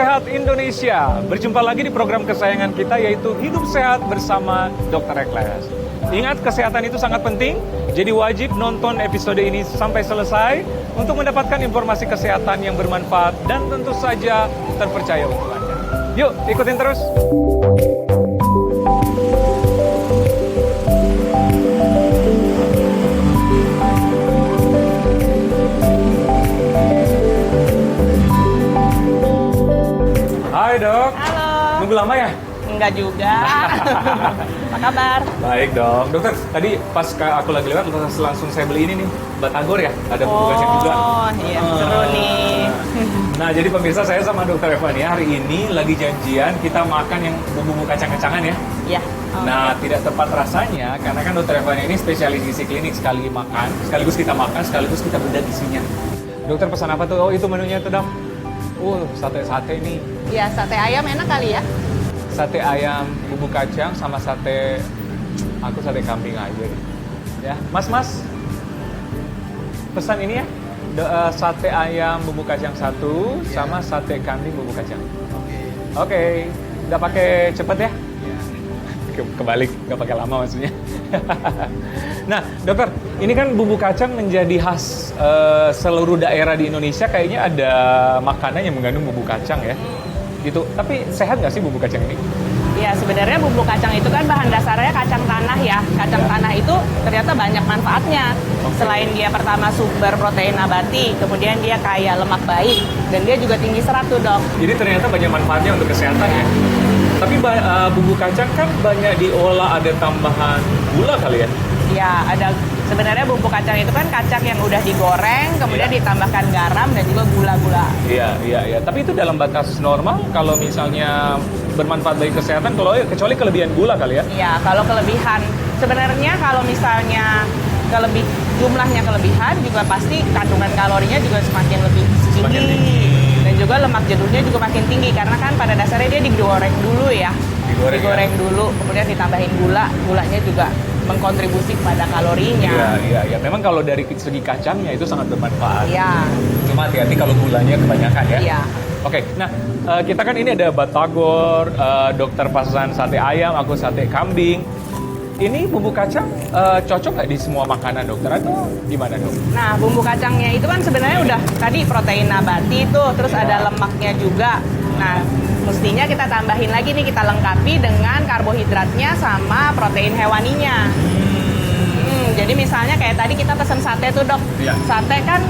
Sehat Indonesia. Berjumpa lagi di program kesayangan kita yaitu Hidup Sehat bersama Dr. Ekles. Ingat, kesehatan itu sangat penting, jadi wajib nonton episode ini sampai selesai untuk mendapatkan informasi kesehatan yang bermanfaat dan tentu saja terpercaya untuk Anda. Yuk, ikutin terus. Hai dok. Halo. Nunggu lama ya? Enggak juga. Apa kabar? Baik dok. Dokter, tadi pas aku lagi lewat langsung saya beli ini nih, batagor ya, ada bumbu kacang juga. Oh iya, seru nih. Nah jadi pemirsa, saya sama dokter Evania hari ini lagi janjian kita makan yang bumbu kacang-kacangan ya. Iya. Nah tidak tepat rasanya karena kan dokter Evania ini spesialis gizi klinik, sekaligus kita makan, sekaligus kita bedah gizinya. Dokter pesan apa tuh? Oh itu menunya tuh dok. Sate-sate nih. Iya, sate ayam enak kali ya? Sate ayam bumbu kacang sama sate kambing aja deh. Ya, Mas, pesan ini ya. Sate ayam bumbu kacang 1 sama sate kambing bumbu kacang. Oke. Udah pakai cepet ya? Kebalik, nggak pakai lama maksudnya. Nah, dokter, ini kan bumbu kacang menjadi khas seluruh daerah di Indonesia. Kayaknya ada makanan yang mengandung bumbu kacang ya, gitu. Tapi sehat nggak sih bumbu kacang ini? Iya, sebenarnya bumbu kacang itu kan bahan dasarnya kacang tanah ya. Kacang tanah itu ternyata banyak manfaatnya. Selain dia pertama sumber protein nabati, kemudian dia kaya lemak baik, dan dia juga tinggi serat tuh dok. Jadi ternyata banyak manfaatnya untuk kesehatan ya. Tapi bumbu kacang kan banyak diolah, ada tambahan gula kali ya? Iya, ada. Sebenarnya bumbu kacang itu kan kacang yang udah digoreng, kemudian ditambahkan garam dan juga gula-gula. Iya. Tapi itu dalam batas normal kalau misalnya bermanfaat bagi kesehatan, kecuali kelebihan gula kali ya? Iya, kalau kelebihan. Sebenarnya kalau misalnya jumlahnya kelebihan, juga pasti kandungan kalorinya juga semakin lebih tinggi. Dan juga lemak jenuhnya juga makin tinggi, karena kan pada dasarnya dia digoreng dulu ya. Digoreng dulu, kemudian ditambahin gulanya juga mengkontribusi kepada kalorinya. Iya. Memang kalau dari segi kacangnya itu sangat bermanfaat. Iya. Cuma hati-hati kalau gulanya kebanyakan ya. Iya. Oke, nah kita kan ini ada batagor, dokter pesan sate ayam, aku sate kambing. Ini bumbu kacang cocok nggak di semua makanan dokter atau gimana dok? Nah, bumbu kacangnya itu kan sebenarnya udah tadi protein nabati itu, terus ada lemaknya juga. Nah, mestinya kita tambahin lagi nih, kita lengkapi dengan karbohidratnya sama protein hewaninya. Jadi misalnya kayak tadi kita pesen sate tuh dok. Iya. Sate kan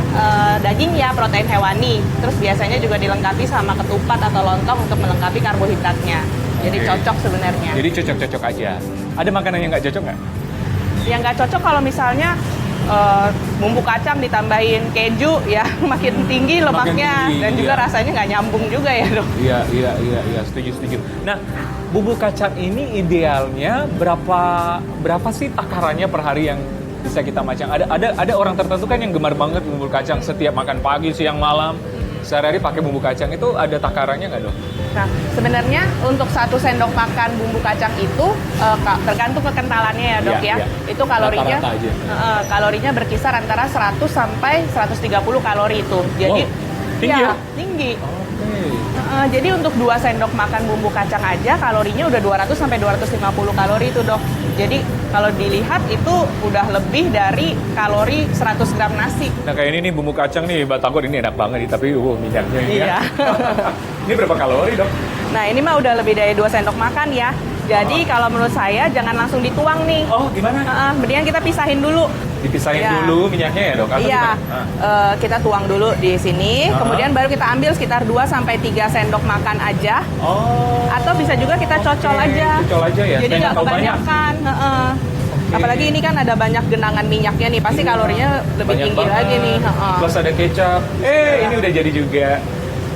daging ya, protein hewani. Terus biasanya juga dilengkapi sama ketupat atau lontong untuk melengkapi karbohidratnya. Jadi cocok sebenarnya. Jadi cocok-cocok aja. Ada makanan yang nggak cocok nggak? Yang nggak cocok kalau misalnya bumbu kacang ditambahin keju ya, makin tinggi lemaknya, dan juga rasanya nggak nyambung juga ya dok. Iya, setuju. Nah, bumbu kacang ini idealnya berapa sih takarannya per hari yang bisa kita macam? Ada orang tertentu kan yang gemar banget bumbu kacang, setiap makan pagi, siang, malam, sehari-hari pakai bumbu kacang. Itu ada takarannya nggak dok? Nah, sebenarnya untuk 1 sendok makan bumbu kacang itu tergantung kekentalannya ya dok ya. Itu kalorinya kalorinya berkisar antara 100 sampai 130 kalori itu. Jadi tinggi ya? Tinggi. Jadi untuk 2 sendok makan bumbu kacang aja kalorinya udah 200 sampai 250 kalori itu dok. Jadi kalau dilihat itu udah lebih dari kalori 100 gram nasi. Nah kayak ini nih bumbu kacang nih, batagor ini enak banget nih, tapi minyaknya ini iya. Ya. Ini berapa kalori dok? Nah ini mah udah lebih dari 2 sendok makan ya. Jadi kalau menurut saya jangan langsung dituang nih. Oh gimana? Mendingan kita pisahin dulu. Dipisahin dulu minyaknya ya dok? Atau iya, kita tuang dulu di sini, kemudian baru kita ambil sekitar 2-3 sendok makan aja. Atau bisa juga kita cocol aja. Cocol aja ya? Jadi nggak kebanyakan. Apalagi ini kan ada banyak genangan minyaknya nih, pasti kalorinya lebih banyak tinggi banget. lagi nih. Plus ada kecap. Ini udah jadi juga.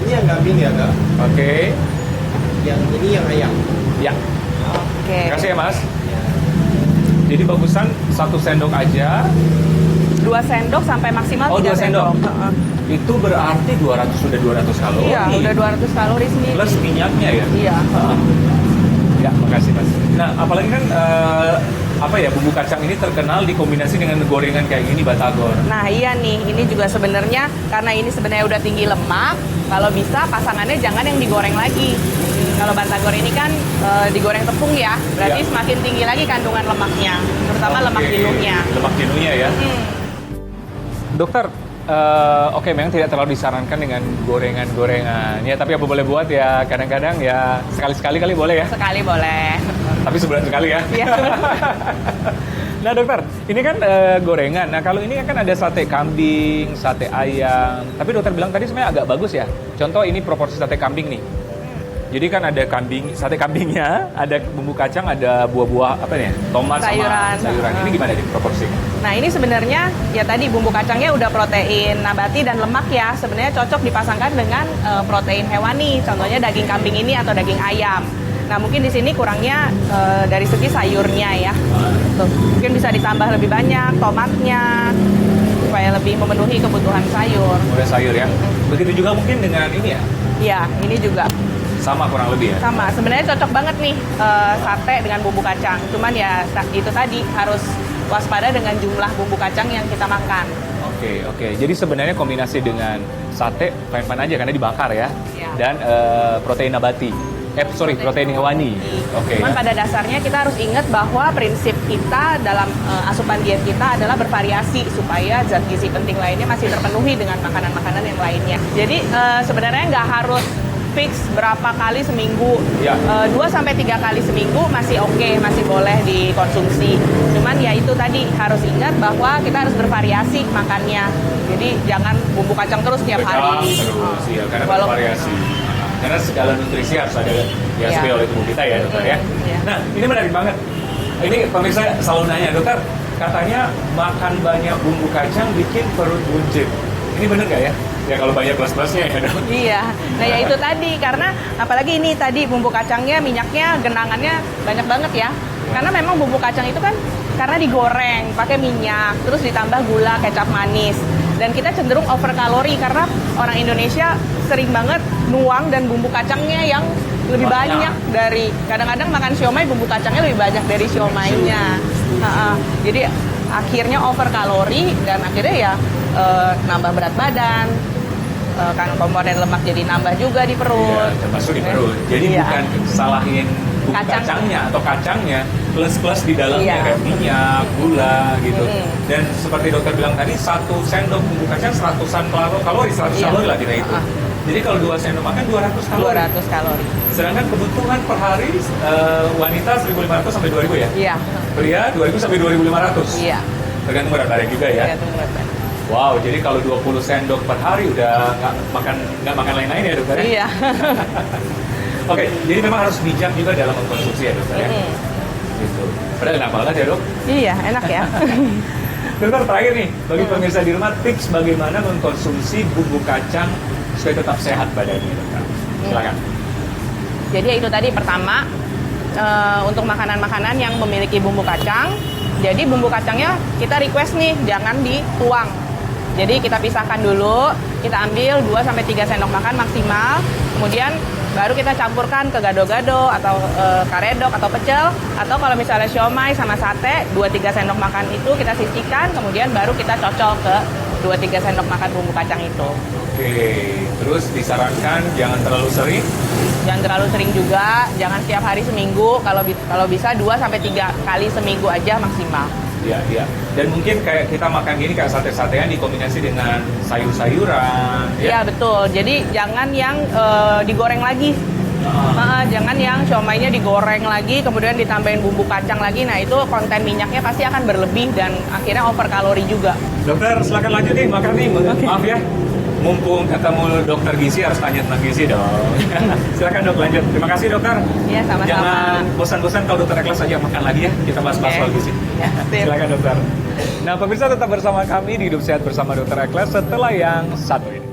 Ini yang kambing ya kak? Oke. Yang ini yang ayam. Ya. Oke. Terima kasih ya mas. Jadi bagusan 1 sendok aja. 2 sendok sampai maksimal 3 2 sendok. Itu berarti sudah 200 kalori. Iya, udah 200 kalori sendiri. Plus minyaknya ya? Iya. Ya, makasih mas. Nah, apalagi kan apa ya, bumbu kacang ini terkenal dikombinasi dengan gorengan kayak gini, batagor. Nah iya nih, ini juga sebenarnya karena ini sebenarnya udah tinggi lemak, kalau bisa pasangannya jangan yang digoreng lagi. Kalau batagor ini kan digoreng tepung ya, berarti Ya. semakin tinggi lagi kandungan lemaknya, terutama lemak jenuhnya. Lemak jenuhnya ya. Dokter, oke, memang tidak terlalu disarankan dengan gorengan-gorengan. Ya, tapi apa boleh buat ya, kadang-kadang ya sekali-sekali kali boleh ya. Sekali boleh. Tapi sebulan sekali ya. Iya. Nah dokter, ini kan gorengan. Nah kalau ini kan ada sate kambing, sate ayam. Tapi dokter bilang tadi sebenarnya agak bagus ya. Contoh ini proporsi sate kambing nih. Jadi kan ada sate kambingnya, ada bumbu kacang, ada buah-buah apa nih? Tomat Sayuran. sama sayuran. Ini gimana nih proporsinya? Nah ini sebenarnya ya tadi bumbu kacangnya udah protein nabati dan lemak ya. Sebenarnya cocok dipasangkan dengan protein hewani. Contohnya daging kambing ini atau daging ayam. Nah mungkin di sini kurangnya dari segi sayurnya ya. Tuh, mungkin bisa ditambah lebih banyak tomatnya supaya lebih memenuhi kebutuhan sayur. Udah sayur ya. Begitu juga mungkin dengan ini ya. Ya ini juga Sama kurang lebih ya. sama. Sebenarnya cocok banget nih sate dengan bumbu kacang. Cuman ya itu tadi harus waspada dengan jumlah bumbu kacang yang kita makan. Oke. Jadi sebenarnya kombinasi dengan sate fine-fine aja karena dibakar ya. Iya. Dan protein nabati. Protein hewani. Oke. Cuman pada dasarnya kita harus ingat bahwa prinsip kita dalam asupan diet kita adalah bervariasi supaya zat gizi penting lainnya masih terpenuhi dengan makanan-makanan yang lainnya. Jadi sebenarnya nggak harus fix berapa kali seminggu. Ya. 2-3 kali seminggu masih oke, masih boleh dikonsumsi. Cuman ya itu tadi harus ingat bahwa kita harus bervariasi makannya. Jadi jangan bumbu kacang terus tiap hari. Terus ya, karena Walaupun- bervariasi. Karena segala nutrisi harus ada diasupi Iya. oleh tubuh kita ya dokter ya. Iya. Nah ini menarik banget. Ini pemirsa selalu nanya, dokter katanya makan banyak bumbu kacang bikin perut buncit. Ini bener nggak ya? Ya kalau banyak plus-plusnya ya dok. Iya, nah ya itu tadi karena apalagi ini tadi bumbu kacangnya minyaknya genangannya banyak banget ya. Karena memang bumbu kacang itu kan karena digoreng pakai minyak, terus ditambah gula, kecap manis. Dan kita cenderung over kalori karena orang Indonesia sering banget nuang dan bumbu kacangnya yang lebih banyak dari kadang-kadang makan siomay bumbu kacangnya lebih banyak dari siomaynya. Jadi akhirnya over kalori dan akhirnya ya nambah berat badan. Kan komponen lemak jadi nambah juga di perut. Iya, termasuk di perut. Jadi Iya. bukan salahin bumbu Kacang. kacangnya atau kacangnya, plus-plus di dalamnya Iya. kayak minyak, gula gitu. Mm. Dan seperti dokter bilang tadi, 1 sendok bumbu kacang 100-an kalori, 100 Iya. kalori lah kita itu. Jadi kalau 2 sendok makan 200 kalori. 200 kalori. Sedangkan kebutuhan per hari wanita 1.500 sampai 2.000 ya. Iya. Pria 2.000 sampai 2.500. Iya. Tergantung berat badan juga ya. Tergantung berat badan. Wow, jadi kalau 20 sendok per hari udah nggak makan lain-lain ya dokter? Ya? Iya. Oke, jadi memang harus bijak juga dalam mengkonsumsi ya dokter ya. Gitu. Padahal enak banget ya dok. Iya, enak ya. Dokter terakhir nih, bagi pemirsa di rumah tips bagaimana mengkonsumsi bumbu kacang supaya tetap sehat badannya dokter. Silakan. Jadi itu tadi pertama untuk makanan-makanan yang memiliki bumbu kacang. Jadi bumbu kacangnya kita request nih jangan dituang. Jadi kita pisahkan dulu, kita ambil 2-3 sendok makan maksimal. Kemudian baru kita campurkan ke gado-gado atau karedok atau pecel. Atau kalau misalnya siomay sama sate, 2-3 sendok makan itu kita sisihkan. Kemudian baru kita cocol ke 2-3 sendok makan bumbu kacang itu. Oke, terus disarankan jangan terlalu sering. Jangan terlalu sering juga, jangan setiap hari seminggu. Kalau bisa 2-3 kali seminggu aja maksimal. Iya. Dan mungkin kayak kita makan gini kayak sate-satean dikombinasi dengan sayur-sayuran. Iya betul. Jadi jangan yang digoreng lagi. Jangan yang siomaynya digoreng lagi, kemudian ditambahin bumbu kacang lagi. Nah itu konten minyaknya pasti akan berlebih dan akhirnya over kalori juga. Dokter, silakan lanjut nih makan nih. Maaf ya. Mumpung ketemu dokter gizi harus tanya tentang gizi dong. Silakan dok lanjut. Terima kasih dokter. Iya sama-sama. Jangan bosan-bosan kalau dokter Eklas aja makan lagi ya. Kita bahas-bahas Oke. soal gizi. Ya, sip. Silakan dokter. Nah pemirsa tetap bersama kami di Hidup Sehat bersama dokter Eklas setelah yang satu ini.